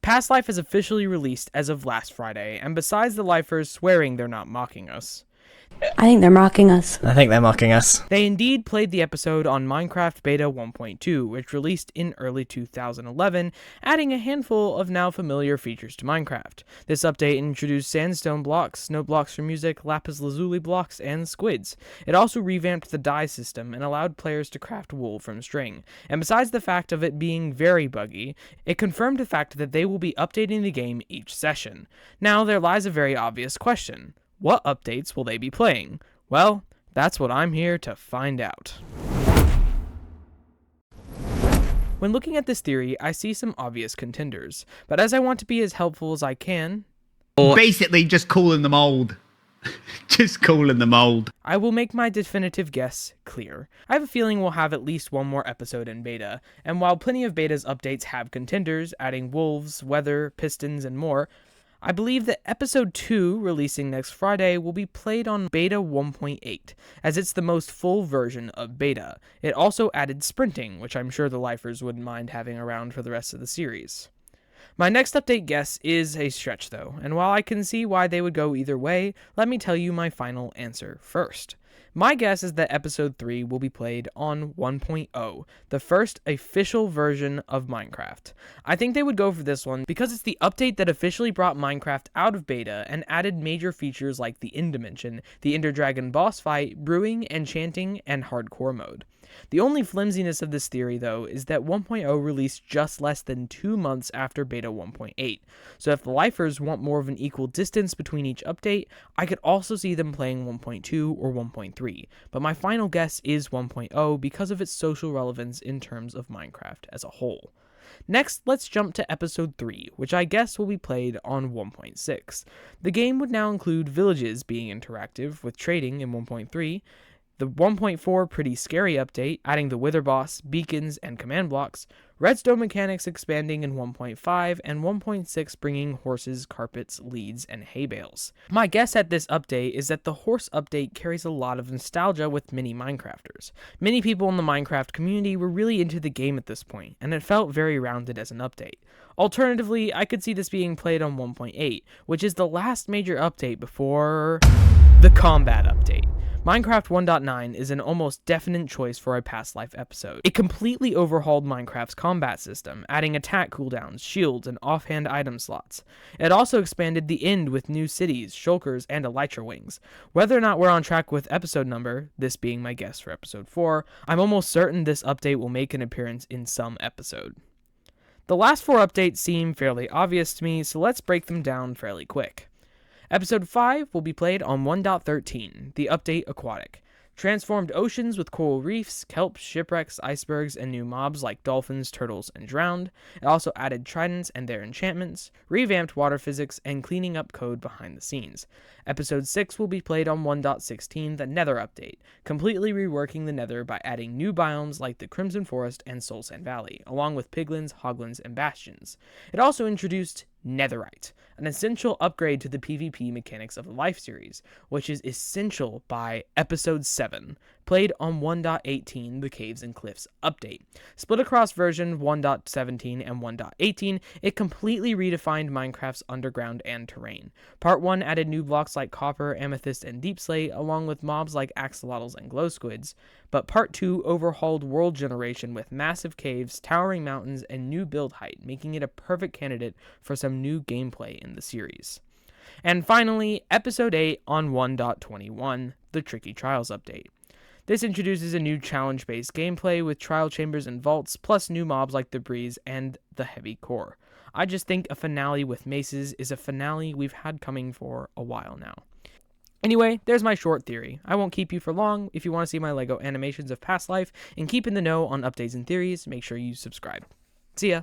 Past Life is officially released as of last Friday, and besides the lifers swearing they're not mocking us, I think they're mocking us. I think they're mocking us. they indeed played the episode on Minecraft Beta 1.2, which released in early 2011, adding a handful of now familiar features to Minecraft. This update introduced sandstone blocks, snow blocks for music, lapis lazuli blocks, and squids. It also revamped the dye system and allowed players to craft wool from string. And besides the fact of it being very buggy, it confirmed the fact that they will be updating the game each session. Now there lies a very obvious question. What updates will they be playing? Well, that's what I'm here to find out. When looking at this theory, I see some obvious contenders, but as I want to be as helpful as I can, Basically, just cooling the mold. Just cooling the mold. I will make my definitive guess clear. I have a feeling we'll have at least one more episode in beta, and while plenty of beta's updates have contenders, adding wolves, weather, pistons, and more, I believe that Episode 2, releasing next Friday, will be played on Beta 1.8, as it's the most full version of Beta. It also added sprinting, which I'm sure the lifers wouldn't mind having around for the rest of the series. My next update guess is a stretch though, and while I can see why they would go either way, let me tell you my final answer first. My guess is that Episode 3 will be played on 1.0, the first official version of Minecraft. I think they would go for this one because it's the update that officially brought Minecraft out of beta and added major features like the End Dimension, the Ender Dragon boss fight, brewing, enchanting, and hardcore mode. The only flimsiness of this theory, though, is that 1.0 released just less than 2 months after Beta 1.8, so if the lifers want more of an equal distance between each update, I could also see them playing 1.2 or 1.3, but my final guess is 1.0 because of its social relevance in terms of Minecraft as a whole. Next, let's jump to Episode 3, which I guess will be played on 1.6. The game would now include villages being interactive, with trading in 1.3, the 1.4 Pretty Scary update, adding the Wither Boss, beacons, and command blocks, redstone mechanics expanding in 1.5, and 1.6 bringing horses, carpets, leads, and hay bales. My guess at this update is that the horse update carries a lot of nostalgia with many Minecrafters. Many people in the Minecraft community were really into the game at this point, and it felt very rounded as an update. Alternatively, I could see this being played on 1.8, which is the last major update before the combat update. Minecraft 1.9 is an almost definite choice for a Past Life episode. It completely overhauled Minecraft's combat system, adding attack cooldowns, shields, and offhand item slots. It also expanded the End with new cities, shulkers, and elytra wings. Whether or not we're on track with episode number, this being my guess for episode 4, I'm almost certain this update will make an appearance in some episode. The last 4 updates seem fairly obvious to me, so let's break them down fairly quick. Episode 5 will be played on 1.13, the update Aquatic. Transformed oceans with coral reefs, kelps, shipwrecks, icebergs, and new mobs like dolphins, turtles, and drowned. It also added tridents and their enchantments, revamped water physics, and cleaning up code behind the scenes. Episode 6 will be played on 1.16, the Nether update, completely reworking the Nether by adding new biomes like the Crimson Forest and Soul Sand Valley, along with piglins, hoglins, and bastions. It also introduced Netherite, an essential upgrade to the PvP mechanics of the Life series, which is essential by Episode 7, played on 1.18, the Caves and Cliffs update. Split across version 1.17 and 1.18, it completely redefined Minecraft's underground and terrain. Part 1 added new blocks like copper, amethyst, and deep slate, along with mobs like axolotls and glow squids, but Part 2 overhauled world generation with massive caves, towering mountains, and new build height, making it a perfect candidate for some new gameplay in the series. And finally, Episode 8 on 1.21, the Tricky Trials update. This introduces a new challenge-based gameplay with trial chambers and vaults, plus new mobs like the Breeze and the Heavy Core. I just think a finale with maces is a finale we've had coming for a while now. Anyway, there's my short theory. I won't keep you for long. If you want to see my LEGO animations of Past Life and keep in the know on updates and theories, make sure you subscribe. See ya!